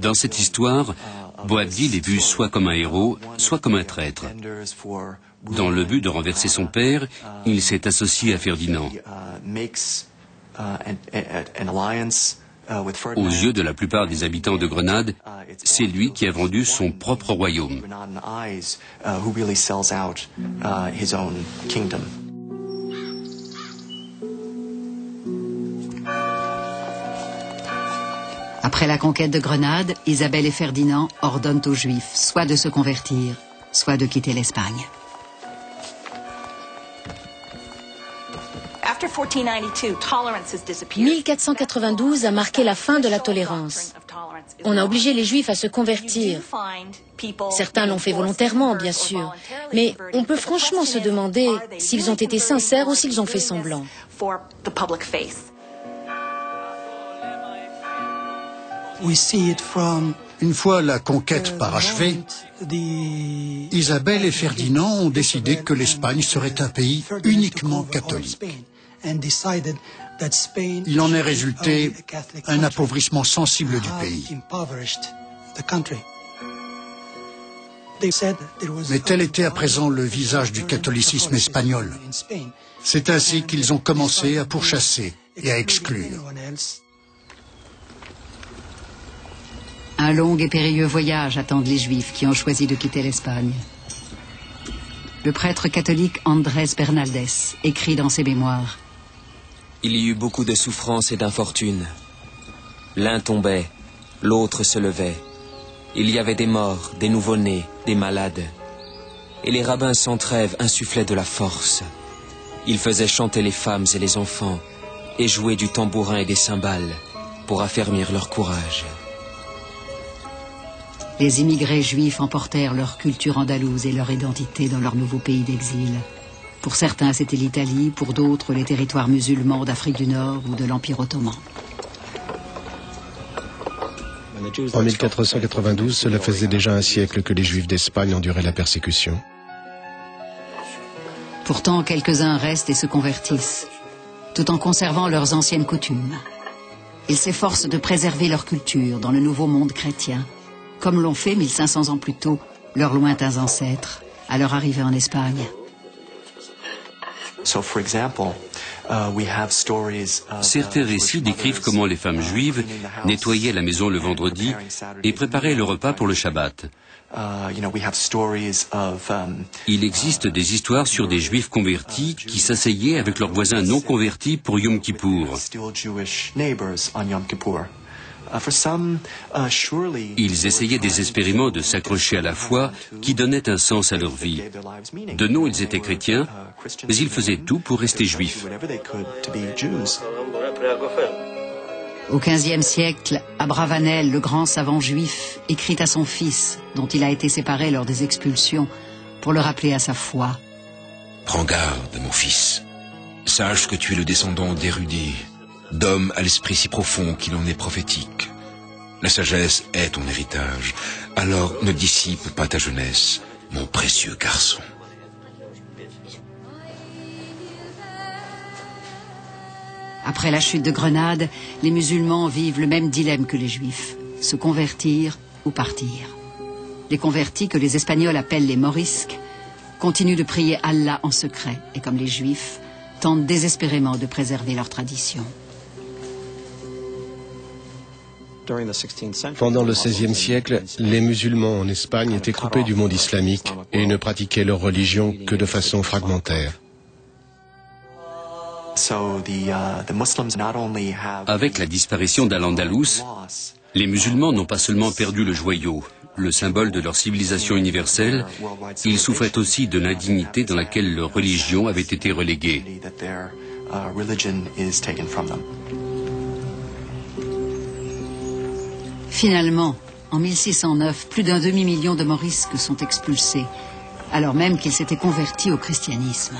Dans cette histoire, Boabdil est vu soit comme un héros, soit comme un traître. Dans le but de renverser son père, il s'est associé à Ferdinand. Aux yeux de la plupart des habitants de Grenade, c'est lui qui a vendu son propre royaume. Après la conquête de Grenade, Isabelle et Ferdinand ordonnent aux Juifs soit de se convertir, soit de quitter l'Espagne. 1492 a marqué la fin de la tolérance. On a obligé les Juifs à se convertir. Certains l'ont fait volontairement, bien sûr, mais on peut franchement se demander s'ils ont été sincères ou s'ils ont fait semblant. Une fois la conquête parachevée, Isabelle et Ferdinand ont décidé que l'Espagne serait un pays uniquement catholique. Il en est résulté un appauvrissement sensible du pays. Mais tel était à présent le visage du catholicisme espagnol. C'est ainsi qu'ils ont commencé à pourchasser et à exclure. Un long et périlleux voyage attendent les Juifs qui ont choisi de quitter l'Espagne. Le prêtre catholique Andrés Bernaldez écrit dans ses mémoires: Il y eut beaucoup de souffrances et d'infortunes. L'un tombait, l'autre se levait. Il y avait des morts, des nouveau-nés, des malades. Et les rabbins sans trêve insufflaient de la force. Ils faisaient chanter les femmes et les enfants et jouer du tambourin et des cymbales pour affermir leur courage. Les immigrés juifs emportèrent leur culture andalouse et leur identité dans leur nouveau pays d'exil. Pour certains, c'était l'Italie, pour d'autres, les territoires musulmans d'Afrique du Nord ou de l'Empire ottoman. En 1492, cela faisait déjà un siècle que les Juifs d'Espagne enduraient la persécution. Pourtant, quelques-uns restent et se convertissent, tout en conservant leurs anciennes coutumes. Ils s'efforcent de préserver leur culture dans le nouveau monde chrétien, comme l'ont fait 1500 ans plus tôt leurs lointains ancêtres à leur arrivée en Espagne. Certains récits décrivent comment les femmes juives nettoyaient la maison le vendredi et préparaient le repas pour le Shabbat. Il existe des histoires sur des juifs convertis qui s'asseyaient avec leurs voisins non convertis pour Yom Kippour. Ils essayaient désespérément de s'accrocher à la foi qui donnait un sens à leur vie. De nom, ils étaient chrétiens, mais ils faisaient tout pour rester juifs. Au XVe siècle, Abravanel, le grand savant juif, écrit à son fils, dont il a été séparé lors des expulsions, pour le rappeler à sa foi. Prends garde, mon fils. Sache que tu es le descendant d'érudits, d'hommes à l'esprit si profond qu'il en est prophétique. La sagesse est ton héritage, alors ne dissipe pas ta jeunesse, mon précieux garçon. Après la chute de Grenade, les musulmans vivent le même dilemme que les Juifs, se convertir ou partir. Les convertis, que les Espagnols appellent les morisques, continuent de prier Allah en secret et, comme les Juifs, tentent désespérément de préserver leur tradition. Pendant le XVIe siècle, les musulmans en Espagne étaient coupés du monde islamique et ne pratiquaient leur religion que de façon fragmentaire. Avec la disparition d'Al-Andalus, les musulmans n'ont pas seulement perdu le joyau, le symbole de leur civilisation universelle, ils souffraient aussi de l'indignité dans laquelle leur religion avait été reléguée. Finalement, en 1609, plus d'un demi-million de morisques sont expulsés, alors même qu'ils s'étaient convertis au christianisme.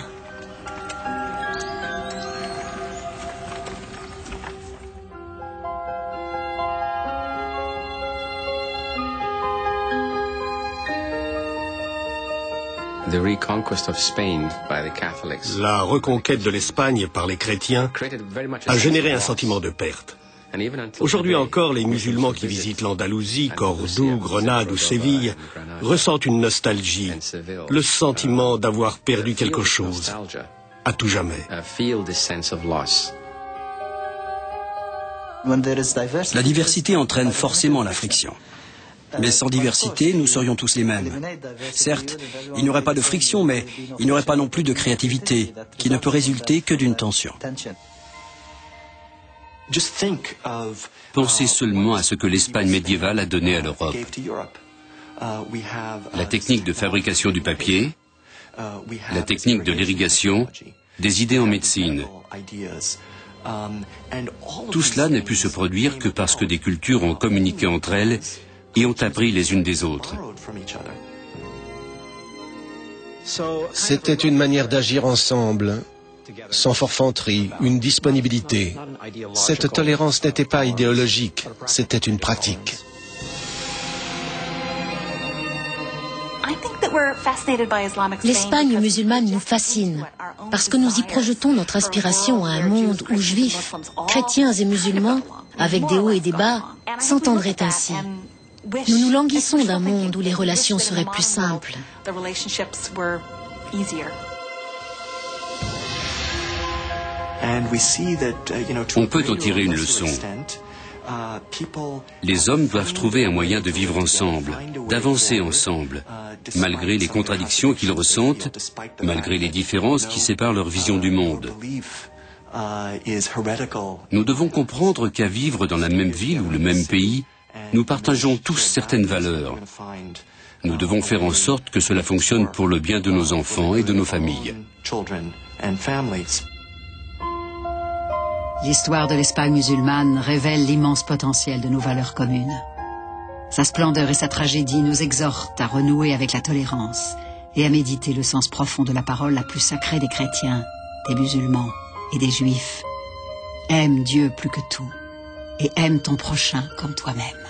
La reconquête de l'Espagne par les chrétiens a généré un sentiment de perte. Aujourd'hui encore, les musulmans qui visitent l'Andalousie, Cordoue, Grenade ou Séville, ressentent une nostalgie, le sentiment d'avoir perdu quelque chose, à tout jamais. La diversité entraîne forcément la friction. Mais sans diversité, nous serions tous les mêmes. Certes, il n'y aurait pas de friction, mais il n'y aurait pas non plus de créativité, qui ne peut résulter que d'une tension. Pensez seulement à ce que l'Espagne médiévale a donné à l'Europe. La technique de fabrication du papier, la technique de l'irrigation, des idées en médecine. Tout cela n'a pu se produire que parce que des cultures ont communiqué entre elles et ont appris les unes des autres. C'était une manière d'agir ensemble, sans forfanterie, une disponibilité. Cette tolérance n'était pas idéologique, c'était une pratique. L'Espagne musulmane nous fascine parce que nous y projetons notre aspiration à un monde où juifs, chrétiens et musulmans, avec des hauts et des bas, s'entendraient ainsi. Nous nous languissons d'un monde où les relations seraient plus simples. On peut en tirer une leçon. Les hommes doivent trouver un moyen de vivre ensemble, d'avancer ensemble, malgré les contradictions qu'ils ressentent, malgré les différences qui séparent leur vision du monde. Nous devons comprendre qu'à vivre dans la même ville ou le même pays, nous partageons tous certaines valeurs. Nous devons faire en sorte que cela fonctionne pour le bien de nos enfants et de nos familles. L'histoire de l'Espagne musulmane révèle l'immense potentiel de nos valeurs communes. Sa splendeur et sa tragédie nous exhortent à renouer avec la tolérance et à méditer le sens profond de la parole la plus sacrée des chrétiens, des musulmans et des juifs. Aime Dieu plus que tout et aime ton prochain comme toi-même.